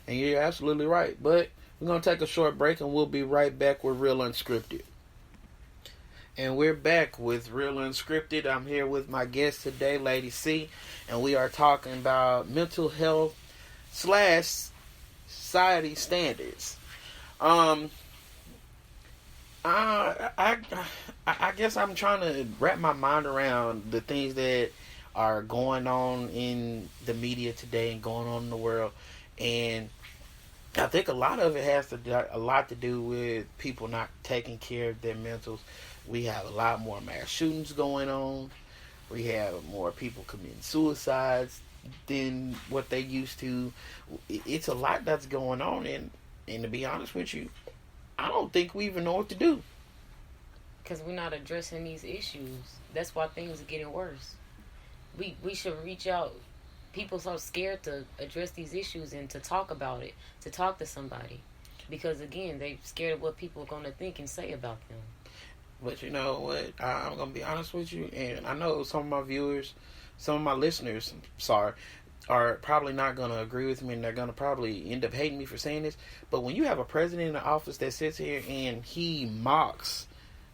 And you're absolutely right. But we're going to take a short break and we'll be right back with Real Unscripted. And we're back with Real Unscripted. I'm here with my guest today, Lady C. And we are talking about mental health / society standards. I guess I'm trying to wrap my mind around the things that are going on in the media today and going on in the world, and I think a lot of it has a lot to do with people not taking care of their mentals. We have a lot more mass shootings going on. We have more people committing suicides than what they used to. It's a lot that's going on, and to be honest with you, I don't think we even know what to do. Because we're not addressing these issues. That's why things are getting worse. We should reach out. People are scared to address these issues and to talk about it, to talk to somebody. Because, again, they're scared of what people are going to think and say about them. But you know what? I'm going to be honest with you, and I know some of my viewers, some of my listeners, are probably not going to agree with me, and they're going to probably end up hating me for saying this. But when you have a president in the office that sits here and he mocks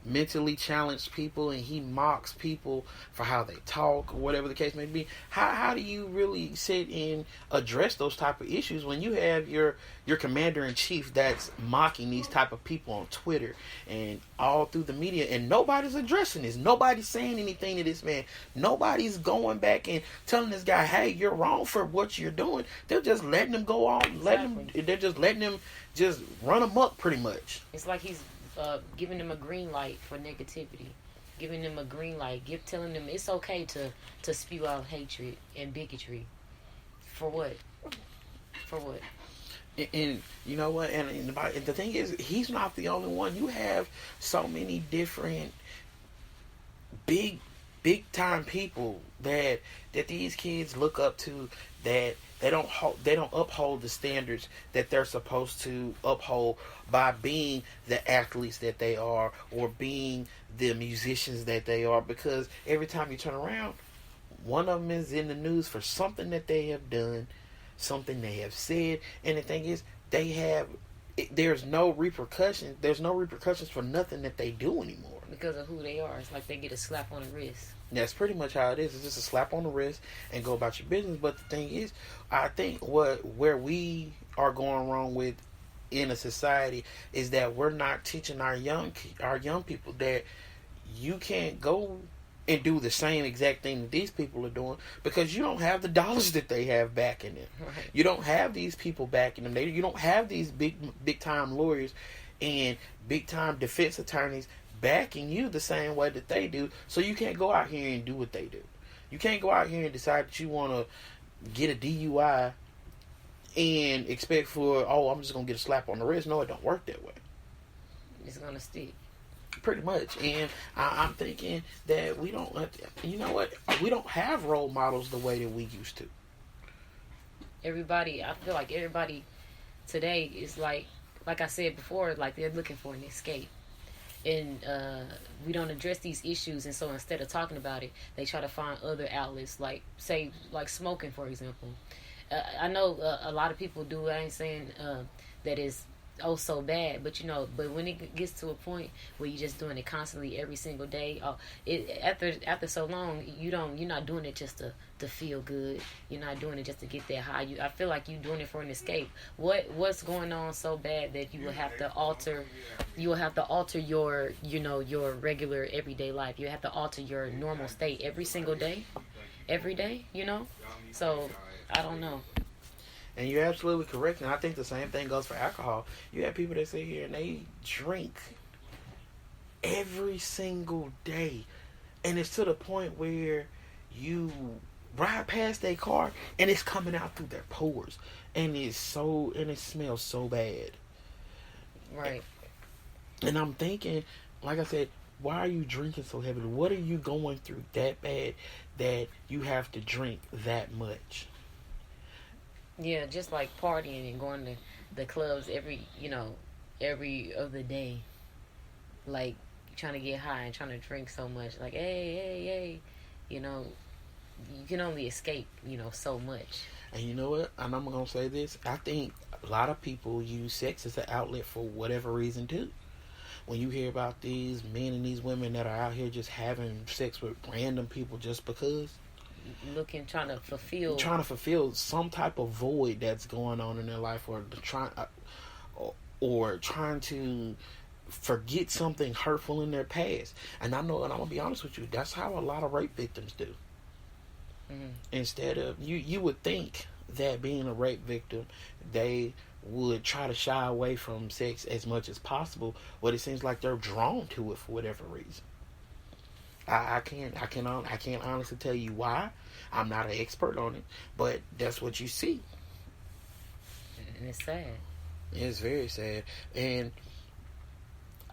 mentally challenged people and he mocks people for how they talk or whatever the case may be, how do you really sit and address those type of issues when you have your commander-in-chief that's mocking these type of people on Twitter and all through the media, and nobody's addressing this, nobody's saying anything to this man, nobody's going back and telling this guy, hey, you're wrong for what you're doing. They're just letting him go on, they're just letting him just run amok pretty much. It's like he's giving them a green light for negativity, giving them a green light, telling them it's okay to spew out hatred and bigotry. For what? For what? And you know what? And the thing is, he's not the only one. You have so many different big time people that these kids look up to, that they don't uphold the standards that they're supposed to uphold by being the athletes that they are or being the musicians that they are. Because every time you turn around, one of them is in the news for something that they have done, something they have said, and the thing is, there's no repercussions. There's no repercussions for nothing that they do anymore because of who they are. It's like they get a slap on the wrist. That's pretty much how it is. It's just a slap on the wrist and go about your business. But the thing is, I think where we are going wrong with in a society is that we're not teaching our young people that you can't go and do the same exact thing that these people are doing, because you don't have the dollars that they have backing them. Right. You don't have these people backing them. You don't have these big time lawyers and big time defense attorneys backing you the same way that they do. So you can't go out here and do what they do. You can't go out here and decide that you want to get a DUI and expect for, I'm just going to get a slap on the wrist. No, it don't work that way. It's going to stick. Pretty much. And I'm thinking that we don't, you know what, we don't have role models the way that we used to. I feel like everybody today is like I said before, like they're looking for an escape. And we don't address these issues, and so instead of talking about it, they try to find other outlets, like smoking, for example. I know a lot of people do. I ain't saying that is so bad, but when it gets to a point where you're just doing it constantly every single day, after so long, you're not doing it just to feel good. You're not doing it just to get that high. I feel like you're doing it for an escape. What's going on so bad that you will have to alter your your regular everyday life. You have to alter your normal state every single day, every day. So I don't know. And you're absolutely correct. And I think the same thing goes for alcohol. You have people that sit here and they drink every single day. And it's to the point where you ride past their car and it's coming out through their pores. And it smells so bad. Right. And I'm thinking, like I said, why are you drinking so heavily? What are you going through that bad that you have to drink that much? Yeah, just like partying and going to the clubs every other day. Like, trying to get high and trying to drink so much. Like, hey. You can only escape, so much. And you know what? And I'm going to say this. I think lot of people use sex as an outlet for whatever reason too. When you hear about these men and these women that are out here just having sex with random people just because, trying to fulfill some type of void that's going on in their life, or trying to forget something hurtful in their past. And I know, and I'm gonna be honest with you, that's how a lot of rape victims do. Mm-hmm. Instead of you would think that being a rape victim, they would try to shy away from sex as much as possible, but it seems like they're drawn to it for whatever reason. I can't honestly tell you why. I'm not an expert on it, but that's what you see. And it's sad. It's very sad. And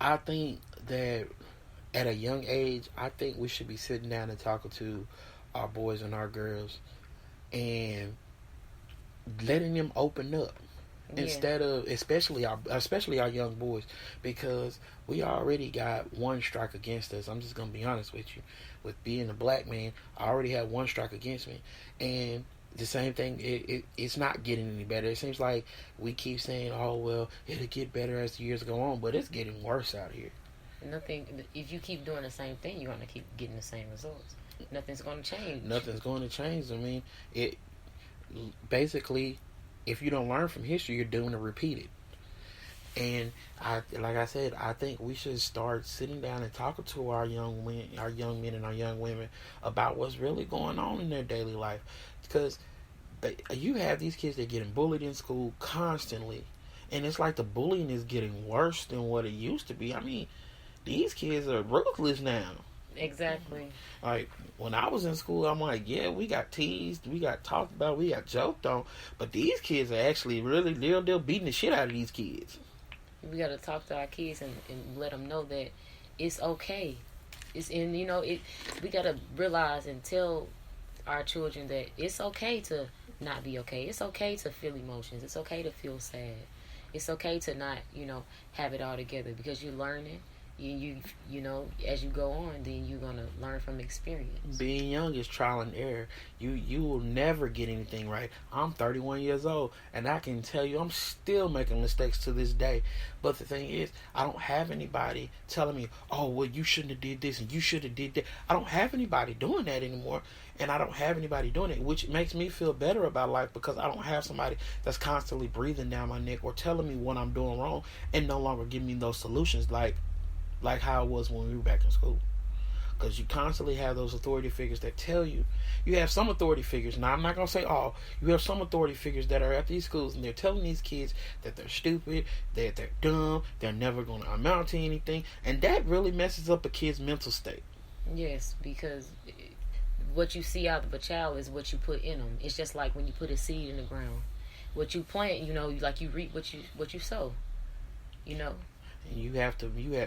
I think that at a young age, I think we should be sitting down and talking to our boys and our girls and letting them open up. Yeah. Instead of especially our young boys, because we already got one strike against us. I'm just gonna be honest with you. With being a black man, I already had one strike against me, and the same thing. It's not getting any better. It seems like we keep saying, "Oh well, it'll get better as the years go on," but it's getting worse out here. Nothing. If you keep doing the same thing, you're gonna keep getting the same results. Nothing's gonna change. Nothing's going to change. I mean, it basically. If you don't learn from history, you're doomed to repeat it. And like I said, I think we should start sitting down and talking to our young men and our young women about what's really going on in their daily life. Because you have these kids that are getting bullied in school constantly, and it's like the bullying is getting worse than what it used to be. I mean, these kids are ruthless now. Exactly. Like, when I was in school, I'm like, yeah, we got teased, we got talked about, we got joked on, but these kids are actually really, they're beating the shit out of these kids. We got to talk to our kids and let them know that it's okay. We got to realize and tell our children that it's okay to not be okay. It's okay to feel emotions. It's okay to feel sad. It's okay to not, have it all together, because you're learning. You know, as you go on, then you're gonna learn from experience. Being young is trial and error. You will never get anything right. I'm 31 years old, and I can tell you I'm still making mistakes to this day. But the thing is, I don't have anybody telling me, "Oh, well, you shouldn't have did this and you should have did that." I don't have anybody doing that anymore, and I don't have anybody doing it, which makes me feel better about life, because I don't have somebody that's constantly breathing down my neck or telling me what I'm doing wrong and no longer giving me those solutions like how it was when we were back in school. Because you constantly have those authority figures that tell you. You have some authority figures. Now, I'm not going to say all. You have some authority figures that are at these schools, and they're telling these kids that they're stupid, that they're dumb, they're never going to amount to anything. And that really messes up a kid's mental state. Yes, because what you see out of a child is what you put in them. It's just like when you put a seed in the ground. What you plant, like you reap what you sow. And you have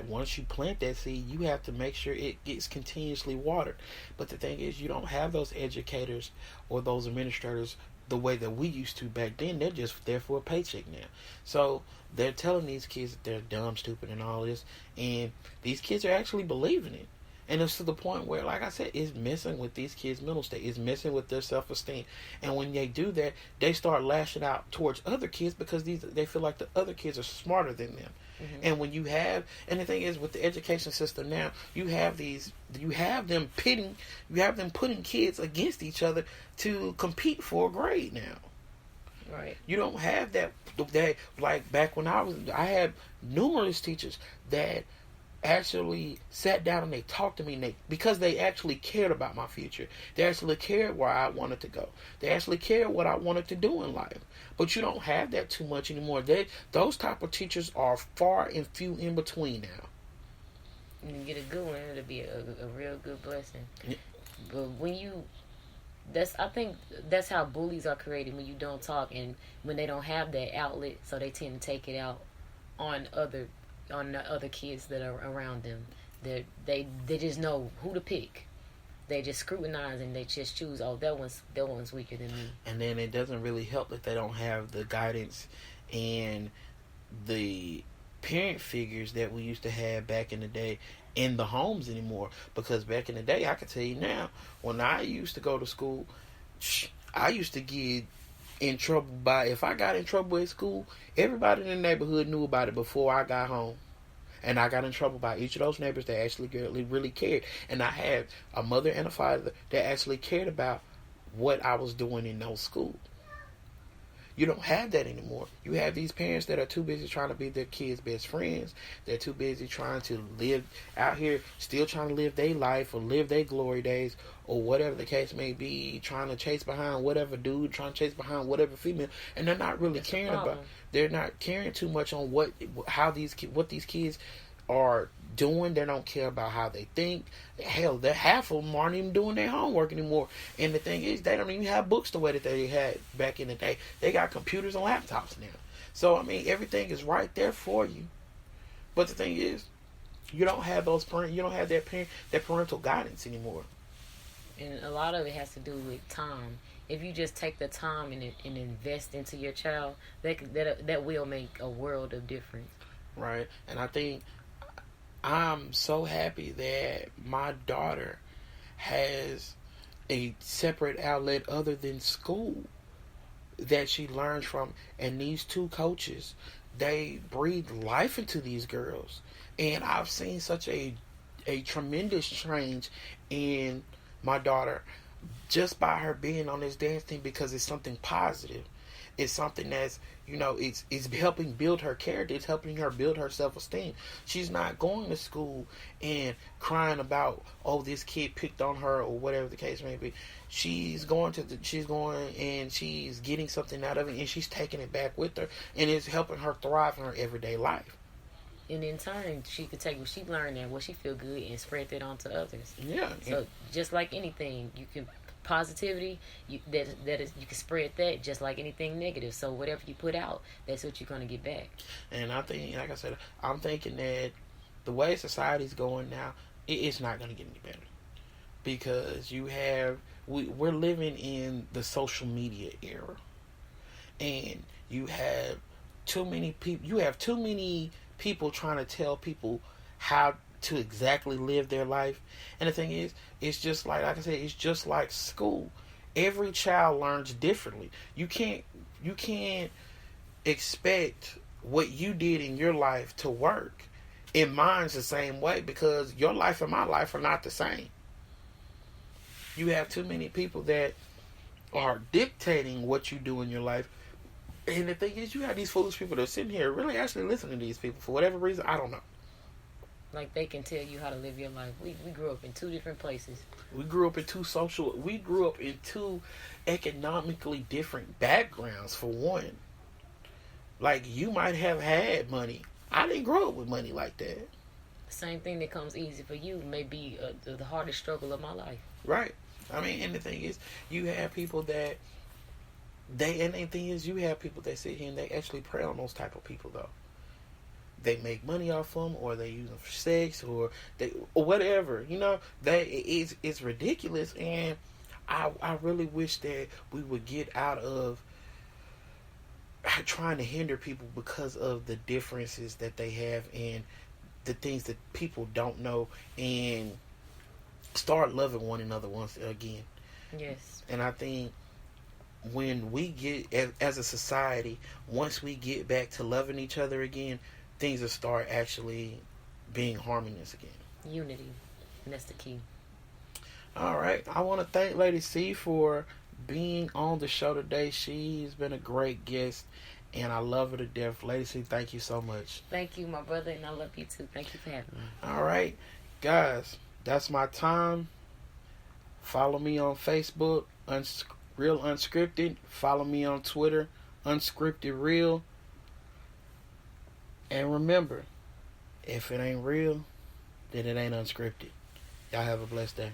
once you plant that seed, you have to make sure it gets continuously watered. But the thing is, you don't have those educators or those administrators the way that we used to back then. They're just there for a paycheck now. So they're telling these kids that they're dumb, stupid, and all this, and these kids are actually believing it. And it's to the point where, like I said, it's messing with these kids' mental state. It's messing with their self-esteem. And when they do that, they start lashing out towards other kids because they feel like the other kids are smarter than them. Mm-hmm. And when and the thing is, with the education system now, you have them putting kids against each other to compete for a grade now. Right. You don't have that like back when I had numerous teachers that actually sat down and they talked to me, because they actually cared about my future. They actually cared where I wanted to go. They actually cared what I wanted to do in life. But you don't have that too much anymore. Those type of teachers are far and few in between now. When you get a good one, it'll be a real good blessing. Yeah. But I think that's how bullies are created, when you don't talk and when they don't have that outlet, so they tend to take it out on the other kids that are around them. They just know who to pick. They just scrutinize and they just choose, oh, that one's weaker than me. And then it doesn't really help that they don't have the guidance and the parent figures that we used to have back in the day in the homes anymore. Because back in the day, I can tell you now, when I used to go to school, I used to get in trouble by, if I got in trouble at school, everybody in the neighborhood knew about it before I got home. And I got in trouble by each of those neighbors that actually really cared. And I had a mother and a father that actually cared about what I was doing in those schools. You don't have that anymore. You have these parents that are too busy trying to be their kids' best friends. They're too busy trying to live out here, still trying to live their life or live their glory days or whatever the case may be, trying to chase behind whatever dude, trying to chase behind whatever female, and they're not really caring about. They're not caring too much on what these kids are doing. They don't care about how they think. Hell, half of them aren't even doing their homework anymore. And the thing is, they don't even have books the way that they had back in the day. They got computers and laptops now. So I mean, everything is right there for you. But the thing is, you don't have you don't have that parental guidance anymore. And a lot of it has to do with time. If you just take the time and invest into your child, that will make a world of difference. Right. And I think I'm so happy that my daughter has a separate outlet other than school that she learns from. And these two coaches, they breathe life into these girls. And I've seen such a tremendous change in my daughter just by her being on this dance team, because it's something positive. It's something that's, it's helping build her character. It's helping her build her self-esteem. She's not going to school and crying about, oh, this kid picked on her or whatever the case may be. She's going and she's getting something out of it, and she's taking it back with her, and it's helping her thrive in her everyday life. And in turn, she could take what she learned and what she feel good and spread that on to others. Yeah. So just like anything, you can positivity, you can spread that just like anything negative. So whatever you put out, that's what you're gonna get back. And I think, like I said, I'm thinking that the way society's going now, it's not gonna get any better, because we're living in the social media era, and you have too many people. You have too many people trying to tell people how to exactly live their life. And the thing is, it's just like I said, it's just like school. Every child learns differently. You can't expect what you did in your life to work in mine's the same way, because your life and my life are not the same. You have too many people that are dictating what you do in your life. And the thing is, you have these foolish people that are sitting here really actually listening to these people for whatever reason. I don't know. Like they can tell you how to live your life. We grew up in two different places. We grew up in two economically different backgrounds, for one. Like, you might have had money. I didn't grow up with money like that. The same thing that comes easy for you may be the hardest struggle of my life. Right. I mean, and the thing is, you have people that you have people that sit here and they actually prey on those type of people, though. They make money off them, or they use them for sex, or whatever. It's ridiculous, and I really wish that we would get out of trying to hinder people because of the differences that they have and the things that people don't know, and start loving one another once again. Yes. And I think when we get, as a society, once we get back to loving each other again, things will start actually being harmonious again. Unity. And that's the key. All right. I want to thank Lady C for being on the show today. She's been a great guest, and I love her to death. Lady C, thank you so much. Thank you, my brother, and I love you too. Thank you for having me. All right. Guys, that's my time. Follow me on Facebook, Real Unscripted. Follow me on Twitter, Unscripted Real. And remember, if it ain't real, then it ain't unscripted. Y'all have a blessed day.